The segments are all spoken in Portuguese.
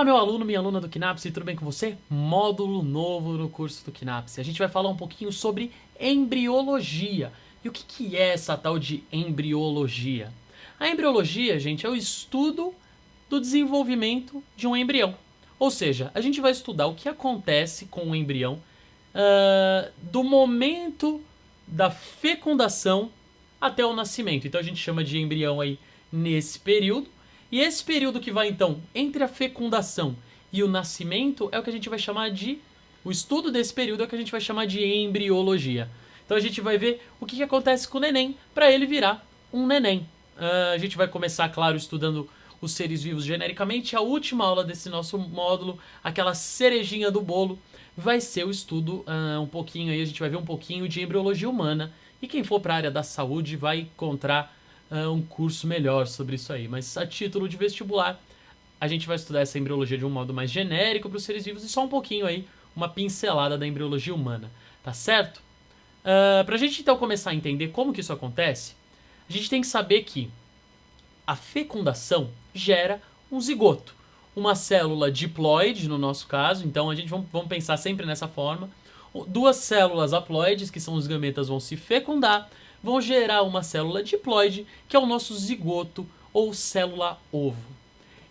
meu aluno, minha aluna do Knapse, tudo bem com você? Módulo novo no curso do Knapse. A gente vai falar um pouquinho sobre embriologia. E o que é essa tal de embriologia? A embriologia, gente, é o estudo do desenvolvimento de um embrião. Ou seja, a gente vai estudar o que acontece com o embrião do momento da fecundação até o nascimento. Então a gente chama de embrião aí nesse período. E esse período que vai, então, entre a fecundação e o nascimento é o que a gente vai chamar de... O estudo desse período é o que a gente vai chamar de embriologia. Então a gente vai ver o que acontece com o neném para ele virar um neném. A gente vai começar, claro, estudando os seres vivos genericamente. A última aula desse nosso módulo, aquela cerejinha do bolo, vai ser o estudo um pouquinho aí, a gente vai ver um pouquinho de embriologia humana. E quem for para a área da saúde vai encontrar um curso melhor sobre isso aí. Mas a título de vestibular, a gente vai estudar essa embriologia de um modo mais genérico para os seres vivos e só um pouquinho aí, uma pincelada da embriologia humana, tá certo? Pra gente então começar a entender como que isso acontece, a gente tem que saber que a fecundação gera um zigoto, uma célula diploide no nosso caso, então a gente vamos pensar sempre nessa forma. Duas células haploides, que são os gametas, vão se fecundar, vão gerar uma célula diploide, que é o nosso zigoto ou célula ovo.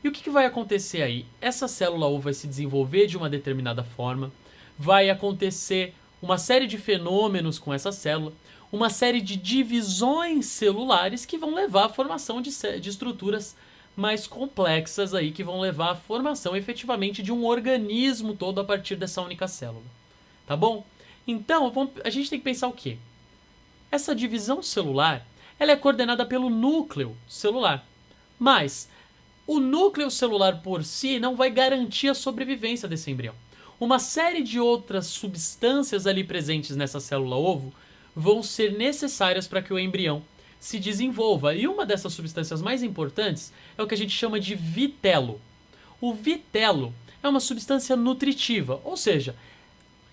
E o que vai acontecer aí? Essa célula ovo vai se desenvolver de uma determinada forma, vai acontecer uma série de fenômenos com essa célula, uma série de divisões celulares que vão levar à formação de estruturas mais complexas aí, que vão levar à formação efetivamente de um organismo todo a partir dessa única célula. Tá bom? Então, a gente tem que pensar o quê? Essa divisão celular, ela é coordenada pelo núcleo celular. Mas o núcleo celular por si não vai garantir a sobrevivência desse embrião. Uma série de outras substâncias ali presentes nessa célula ovo vão ser necessárias para que o embrião se desenvolva. E uma dessas substâncias mais importantes é o que a gente chama de vitelo. O vitelo é uma substância nutritiva, ou seja,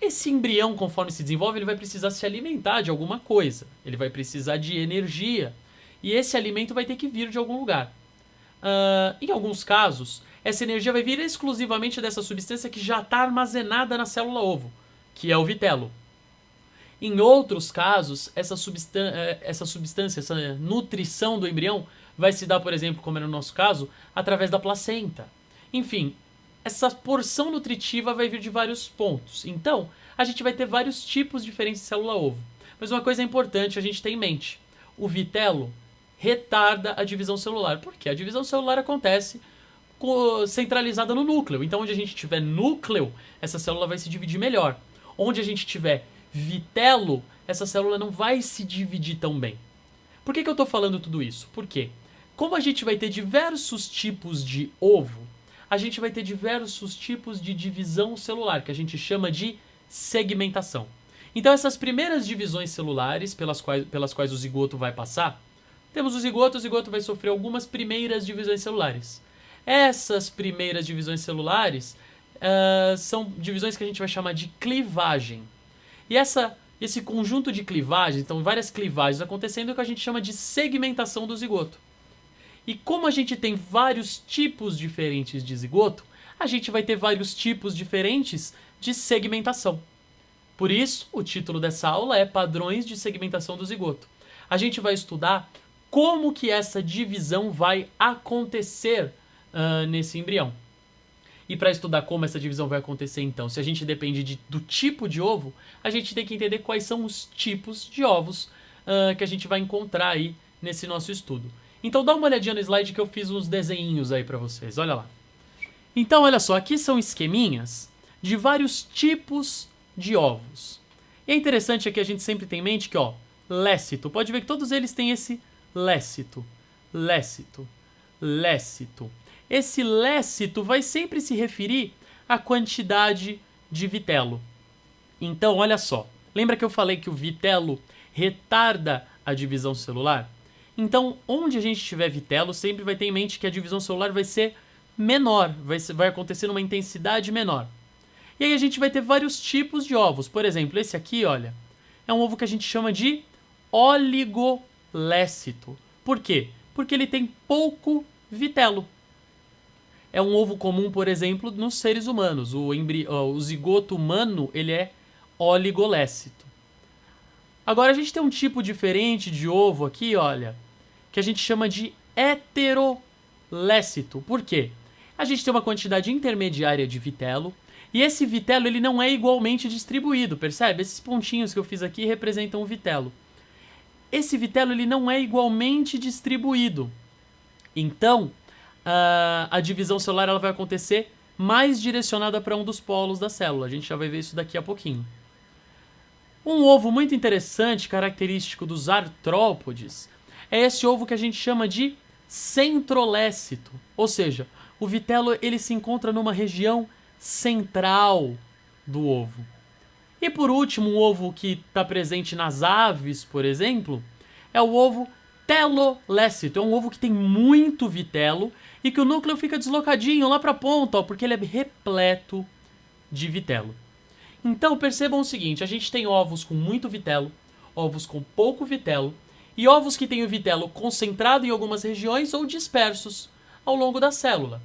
esse embrião, conforme se desenvolve, ele vai precisar se alimentar de alguma coisa. Ele vai precisar de energia. E esse alimento vai ter que vir de algum lugar. Em alguns casos, essa energia vai vir exclusivamente dessa substância que já está armazenada na célula ovo, que é o vitelo. Em outros casos, essa substância, essa nutrição do embrião, vai se dar, por exemplo, como é no nosso caso, através da placenta. Enfim, essa porção nutritiva vai vir de vários pontos. Então, a gente vai ter vários tipos diferentes de célula-ovo. Mas uma coisa importante a gente ter em mente. O vitelo retarda a divisão celular. Porque a divisão celular acontece centralizada no núcleo. Então, onde a gente tiver núcleo, essa célula vai se dividir melhor. Onde a gente tiver vitelo, essa célula não vai se dividir tão bem. Por que eu estou falando tudo isso? Porque, como a gente vai ter diversos tipos de ovo, a gente vai ter diversos tipos de divisão celular, que a gente chama de segmentação. Então, essas primeiras divisões celulares pelas quais o zigoto vai passar, temos o zigoto vai sofrer algumas primeiras divisões celulares. Essas primeiras divisões celulares são divisões que a gente vai chamar de clivagem. E esse conjunto de clivagens, então várias clivagens acontecendo, é o que a gente chama de segmentação do zigoto. E como a gente tem vários tipos diferentes de zigoto, a gente vai ter vários tipos diferentes de segmentação. Por isso, o título dessa aula é Padrões de Segmentação do Zigoto. A gente vai estudar como que essa divisão vai acontecer nesse embrião. E para estudar como essa divisão vai acontecer, então, se a gente depende do tipo de ovo, a gente tem que entender quais são os tipos de ovos que a gente vai encontrar aí nesse nosso estudo. Então dá uma olhadinha no slide que eu fiz uns desenhinhos aí pra vocês, olha lá. Então olha só, aqui são esqueminhas de vários tipos de ovos. E é interessante aqui a gente sempre tem em mente que, lécito, pode ver que todos eles têm esse lécito, lécito, lécito. Esse lécito vai sempre se referir à quantidade de vitelo. Então olha só, lembra que eu falei que o vitelo retarda a divisão celular? Então, onde a gente tiver vitelo, sempre vai ter em mente que a divisão celular vai ser menor, vai acontecer numa intensidade menor. E aí a gente vai ter vários tipos de ovos. Por exemplo, esse aqui, olha, é um ovo que a gente chama de oligolécito. Por quê? Porque ele tem pouco vitelo. é um ovo comum, por exemplo, nos seres humanos. O zigoto humano, ele é oligolécito. Agora a gente tem um tipo diferente de ovo aqui, olha, que a gente chama de heterolécito. Por quê? A gente tem uma quantidade intermediária de vitelo, e esse vitelo ele não é igualmente distribuído, percebe? Esses pontinhos que eu fiz aqui representam o vitelo. Esse vitelo ele não é igualmente distribuído. Então, a divisão celular ela vai acontecer mais direcionada para um dos polos da célula. A gente já vai ver isso daqui a pouquinho. Um ovo muito interessante, característico dos artrópodes, é esse ovo que a gente chama de centrolécito. Ou seja, o vitelo ele se encontra numa região central do ovo. E por último, um ovo que está presente nas aves, por exemplo, é o ovo telolécito. É um ovo que tem muito vitelo e que o núcleo fica deslocadinho lá para a ponta, ó, porque ele é repleto de vitelo. Então percebam o seguinte, a gente tem ovos com muito vitelo, ovos com pouco vitelo e ovos que têm o vitelo concentrado em algumas regiões ou dispersos ao longo da célula.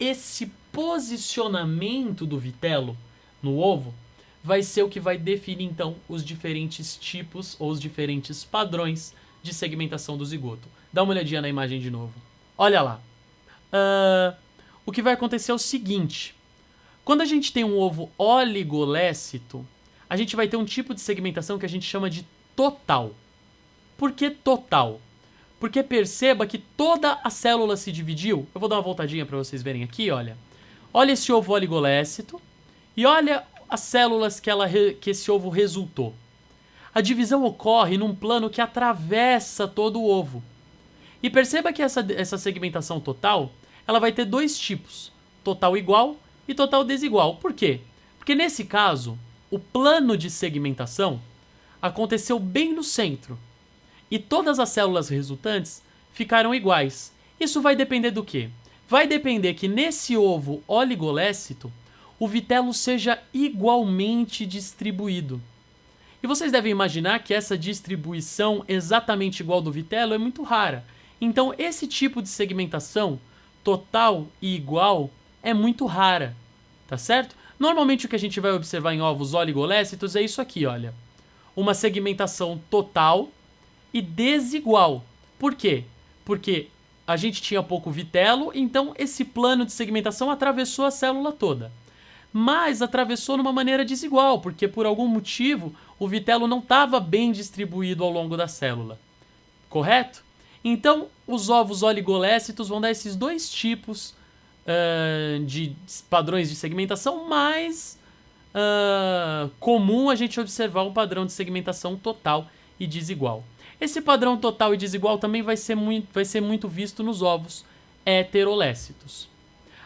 Esse posicionamento do vitelo no ovo vai ser o que vai definir então os diferentes tipos ou os diferentes padrões de segmentação do zigoto. Dá uma olhadinha na imagem de novo. Olha lá. O que vai acontecer é o seguinte. Quando a gente tem um ovo oligolécito, a gente vai ter um tipo de segmentação que a gente chama de total. Por que total? Porque perceba que toda a célula se dividiu. Eu vou dar uma voltadinha para vocês verem aqui, olha. Olha esse ovo oligolécito e olha as células que esse ovo resultou. A divisão ocorre num plano que atravessa todo o ovo. E perceba que essa segmentação total, ela vai ter dois tipos, total igual e total desigual. Por quê? Porque nesse caso, o plano de segmentação aconteceu bem no centro e todas as células resultantes ficaram iguais. Isso vai depender do quê? Vai depender que nesse ovo oligolécito, o vitelo seja igualmente distribuído. E vocês devem imaginar que essa distribuição exatamente igual do vitelo é muito rara. Então esse tipo de segmentação total e igual é muito rara, tá certo? Normalmente o que a gente vai observar em ovos oligolécitos é isso aqui, olha. Uma segmentação total e desigual. Por quê? Porque a gente tinha pouco vitelo, então esse plano de segmentação atravessou a célula toda. Mas atravessou de uma maneira desigual, porque por algum motivo o vitelo não estava bem distribuído ao longo da célula. Correto? Então, os ovos oligolécitos vão dar esses dois tipos de padrões de segmentação, mais comum a gente observar um padrão de segmentação total e desigual. Esse padrão total e desigual também vai ser muito visto nos ovos heterolécitos.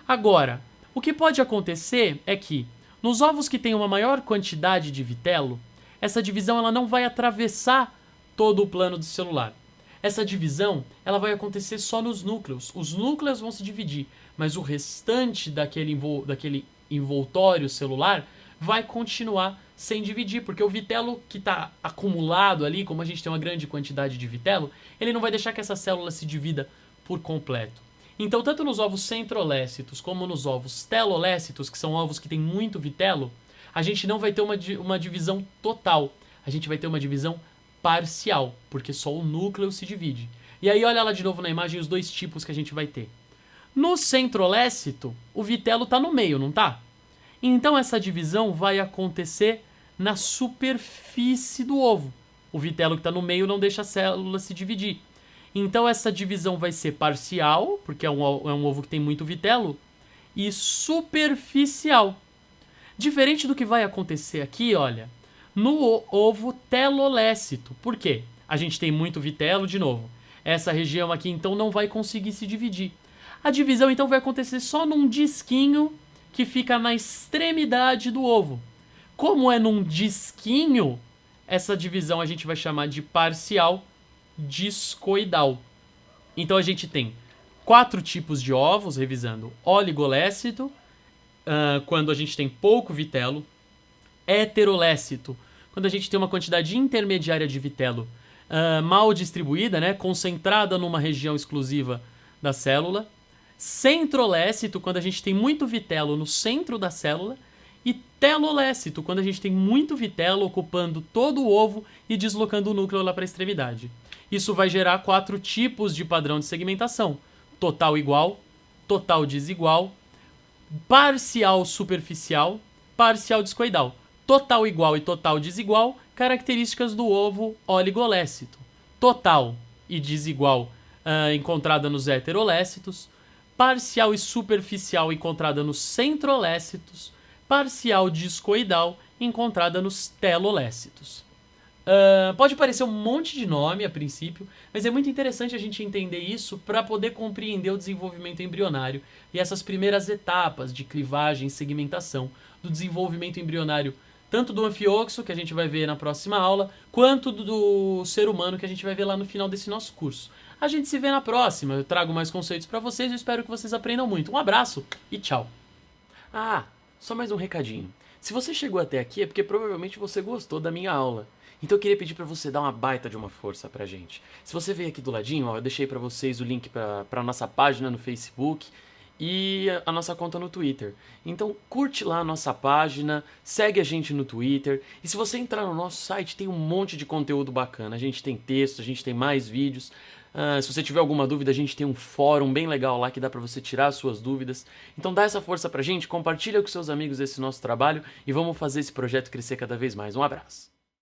Agora, o que pode acontecer é que nos ovos que têm uma maior quantidade de vitelo, essa divisão ela não vai atravessar todo o plano do celular. Essa divisão ela vai acontecer só nos núcleos. Os núcleos vão se dividir, mas o restante daquele envoltório celular vai continuar sem dividir, porque o vitelo que está acumulado ali, como a gente tem uma grande quantidade de vitelo, ele não vai deixar que essa célula se divida por completo. Então, tanto nos ovos centrolécitos como nos ovos telolécitos, que são ovos que têm muito vitelo, a gente não vai ter uma divisão total. A gente vai ter uma divisão parcial, porque só o núcleo se divide. E aí, olha lá de novo na imagem os dois tipos que a gente vai ter. No centrolécito, o vitelo está no meio, não está? Então, essa divisão vai acontecer na superfície do ovo. O vitelo que está no meio não deixa a célula se dividir. Então essa divisão vai ser parcial, porque é um ovo que tem muito vitelo, e superficial. Diferente do que vai acontecer aqui, olha, no ovo telolécito. Por quê? A gente tem muito vitelo, de novo. Essa região aqui, então, não vai conseguir se dividir. A divisão, então, vai acontecer só num disquinho que fica na extremidade do ovo. Como é num disquinho, essa divisão a gente vai chamar de parcial discoidal. Então a gente tem 4 tipos de ovos, revisando: oligolécito, quando a gente tem pouco vitelo; heterolécito, quando a gente tem uma quantidade intermediária de vitelo mal distribuída, né, concentrada numa região exclusiva da célula; centrolécito, quando a gente tem muito vitelo no centro da célula, e telolécito, quando a gente tem muito vitelo ocupando todo o ovo e deslocando o núcleo lá para a extremidade. Isso vai gerar 4 tipos de padrão de segmentação: total igual, total desigual, parcial superficial, parcial discoidal. Total igual e total desigual, características do ovo oligolécito. Total e desigual encontrada nos heterolécitos, parcial e superficial encontrada nos centrolécitos, parcial discoidal encontrada nos telolécitos. Pode parecer um monte de nome a princípio, mas é muito interessante a gente entender isso para poder compreender o desenvolvimento embrionário e essas primeiras etapas de clivagem e segmentação do desenvolvimento embrionário, tanto do anfioxo, que a gente vai ver na próxima aula, quanto do ser humano, que a gente vai ver lá no final desse nosso curso. A gente se vê na próxima, eu trago mais conceitos para vocês e espero que vocês aprendam muito. Um abraço e tchau! Só mais um recadinho. Se você chegou até aqui é porque provavelmente você gostou da minha aula. Então eu queria pedir para você dar uma baita de uma força pra gente. Se você veio aqui do ladinho, eu deixei para vocês o link para nossa página no Facebook e a nossa conta no Twitter. Então curte lá a nossa página, segue a gente no Twitter. E se você entrar no nosso site, tem um monte de conteúdo bacana. A gente tem texto, a gente tem mais vídeos. Se você tiver alguma dúvida, a gente tem um fórum bem legal lá que dá pra você tirar as suas dúvidas. Então dá essa força pra gente, compartilha com seus amigos esse nosso trabalho e vamos fazer esse projeto crescer cada vez mais. Um abraço!